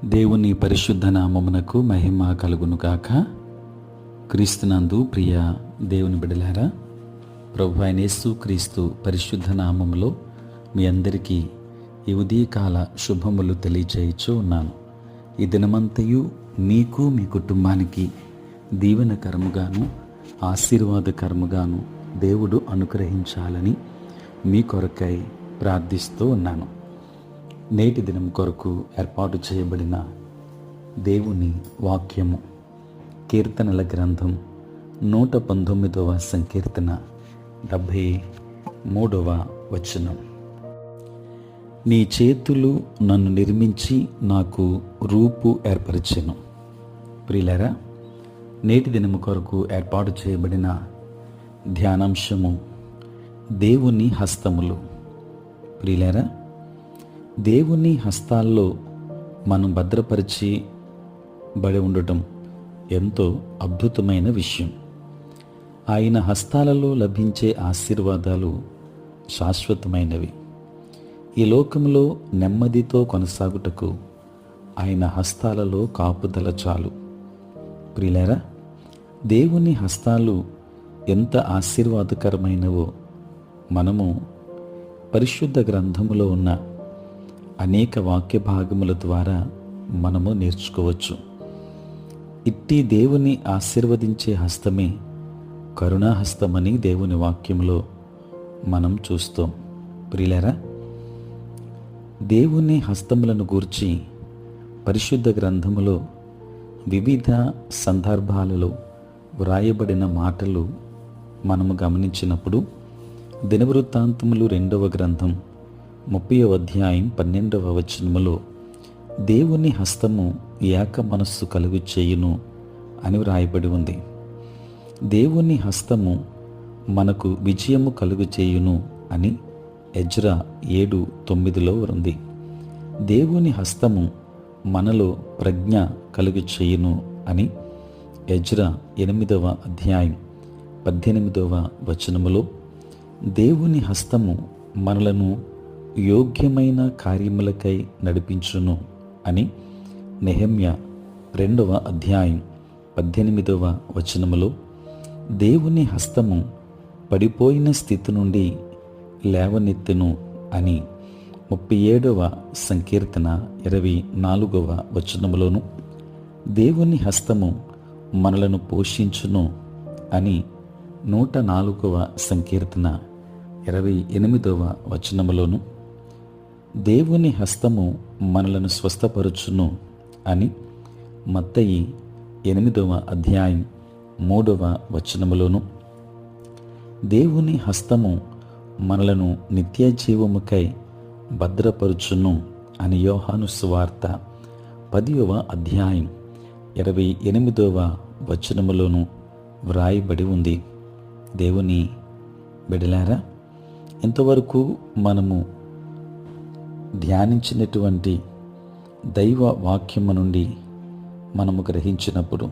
దేవుని పరిశుద్ధ నామమునకు మహిమ కలుగును గాక. క్రీస్తునందు ప్రియ దేవుని బిడ్డలారా, ప్రభు అయిన యేసు క్రీస్తు పరిశుద్ధ నామములో మీ అందరికీ ఈ ఉదయకాల శుభములు తెలియచేయచ్చు ఉన్నాను. ఈ దినమంతయు మీకు మీ కుటుంబానికి దీవెనకరముగాను ఆశీర్వాదకరముగాను దేవుడు అనుగ్రహించాలని మీ కొరకై ప్రార్థిస్తూ ఉన్నాను. నేటి దినం కొరకు ఏర్పాటు చేయబడిన దేవుని వాక్యము కీర్తనల గ్రంథం 119వ సంకీర్తన 73వ వచనం. నీ చేతులు నన్ను నిర్మించి నాకు రూపు ఏర్పరిచెను. ప్రియులారా, నేటి దినము కొరకు ఏర్పాటు చేయబడిన ధ్యానాంశము దేవుని హస్తములు. ప్రియులారా, దేవుని హస్తాల్లో మనం భద్రపరిచి బడి ఉండటం ఎంతో అద్భుతమైన విషయం. ఆయన హస్తాలలో లభించే ఆశీర్వాదాలు శాశ్వతమైనవి. ఈ లోకంలో నెమ్మదితో కొనసాగుటకు ఆయన హస్తాలలో కాపుదల చాలు. ప్రియులారా, దేవుని హస్తాలు ఎంత ఆశీర్వాదకరమైనవో మనము పరిశుద్ధ గ్రంథములో ఉన్న అనేక వాక్య భాగముల ద్వారా మనము నేర్చుకోవచ్చు. ఇట్టి దేవుని ఆశీర్వదించే హస్తమే కరుణాహస్తమని దేవుని వాక్యంలో మనం చూస్తాం. ప్రియులారా, దేవుని హస్తములను గూర్చి పరిశుద్ధ గ్రంథములో వివిధ సందర్భాలలో వ్రాయబడిన మాటలు మనము గమనించినప్పుడు దినవృత్తాంతములు 2వ గ్రంథం 30వ అధ్యాయం 12వ వచనములో దేవుని హస్తము ఏక మనస్సు కలుగు చేయును అని వ్రాయబడి ఉంది. దేవుని హస్తము మనకు విజయము కలుగు చేయును అని ఎజ్రా 7:9లో ఉంది. దేవుని హస్తము మనలో ప్రజ్ఞ కలుగు చేయును అని ఎజ్రా 8వ అధ్యాయం 18వ వచనములో దేవుని హస్తము మనలను యోగ్యమైన కార్యములకై నడిపించును అని నెహెమ్యా 2వ అధ్యాయం 18వ వచనములో దేవుని హస్తము పడిపోయిన స్థితి నుండి లేవనెత్తెను అని 37వ సంకీర్తన 24వ వచనములోను దేవుని హస్తము మనలను పోషించును అని 104వ సంకీర్తన 28వ వచనములోను దేవుని హస్తము మనలను స్వస్థపరచును అని మత్తయి 8వ అధ్యాయం 3వ వచనములోను దేవుని హస్తము మనలను నిత్య జీవముకై భద్రపరచును అని యోహాను సువార్త 10వ అధ్యాయం 28వ వచనములోను వ్రాయబడి ఉంది. దేవుని బిడలారా, ఇంతవరకు మనము ధ్యానించినటువంటి దైవ వాక్యము నుండి మనము గ్రహించినప్పుడు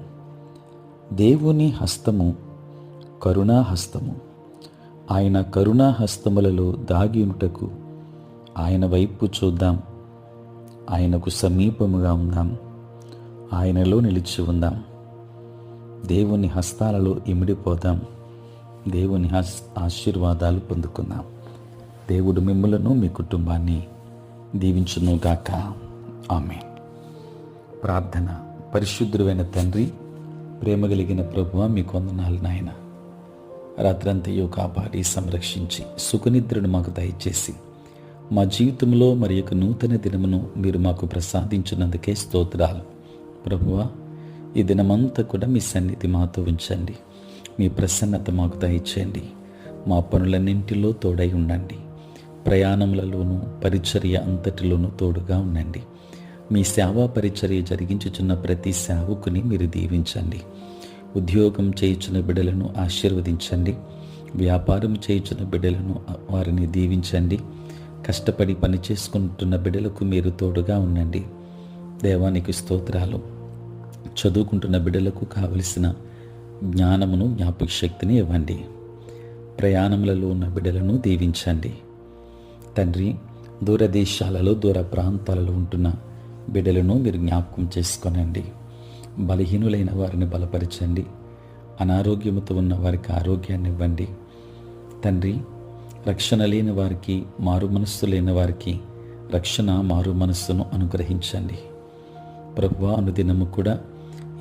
దేవుని హస్తము కరుణాహస్తము. ఆయన కరుణాహస్తములలో దాగి ఉంటకు ఆయన వైపు చూద్దాం, ఆయనకు సమీపముగా ఉందాం, ఆయనలో నిలిచి ఉందాం, దేవుని హస్తాలలో ఇమిడిపోదాం, దేవుని ఆశీర్వాదాలు పొందుకుందాం. దేవుడు మిమ్ములను మీ కుటుంబాన్ని దీవించును గాక. ఆమేన్. ప్రార్థన. పరిశుద్ధుడైన తండ్రి, ప్రేమ కలిగిన ప్రభువా, మీకు వందనాలు నాయన. రాత్రంతయు కాపాడి సంరక్షించి సుఖనిద్రను మాకు దయచేసి మా జీవితంలో మరి యొక్క నూతన దినమును మీరు మాకు ప్రసాదించినందుకే స్తోత్రాలు. ప్రభువా, ఈ దినమంతా కూడా మీ సన్నిధి మాతో ఉంచండి. మీ ప్రసన్నత మాకు దయచేయండి. మా పనులన్నింటిలో తోడై ఉండండి. ప్రయాణములలోనూ పరిచర్య అంతటిలోనూ తోడుగా ఉండండి. మీ సేవా పరిచర్య జరిగించుచున్న ప్రతి సేవకుని మీరు దీవించండి. ఉద్యోగం చేయుచున్న బిడ్డలను ఆశీర్వదించండి. వ్యాపారం చేయుచున్న బిడ్డలను వారిని దీవించండి. కష్టపడి పని చేసుకుంటున్న బిడ్డలకు మీరు తోడుగా ఉండండి. దేవానికి స్తోత్రాలు. చదువుకుంటున్న బిడ్డలకు కావలసిన జ్ఞానమును జ్ఞాపక శక్తిని ఇవ్వండి. ప్రయాణములలో ఉన్న బిడ్డలను దీవించండి. తండ్రి, దూరదేశాలలో దూర ప్రాంతాలలో ఉంటున్న బిడ్డలను మీరు జ్ఞాపకం చేసుకోనండి. బలహీనులైన వారిని బలపరచండి. అనారోగ్యముతో ఉన్న వారికి ఆరోగ్యాన్ని ఇవ్వండి తండ్రి. రక్షణ లేని వారికి, మారు మనస్సు లేని వారికి రక్షణ, మారు మనస్సును అనుగ్రహించండి ప్రభువా. అనుదినము కూడా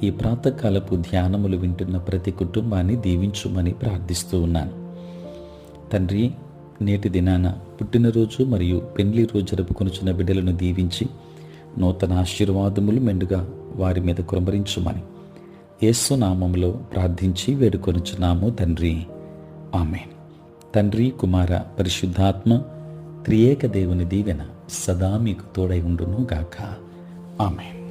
ఈ ప్రాతకాలపు ధ్యానములు వింటున్న ప్రతి కుటుంబాన్ని దీవించుమని ప్రార్థిస్తూ ఉన్నాను తండ్రి. నేటి దినాన పుట్టినరోజు మరియు పెండ్లి రోజు జరుపుకొనుచున్న బిడ్డలను దీవించి నూతన ఆశీర్వాదములు మెండుగా వారి మీద కుమ్మరించుమని యేసు నామములో ప్రార్థించి వేడుకొనుచున్నాము తండ్రి. ఆమేన్. తండ్రి, కుమార, పరిశుద్ధాత్మ త్రియేక దేవుని దీవెన సదా మీకు తోడై ఉండును గాక. ఆమేన్.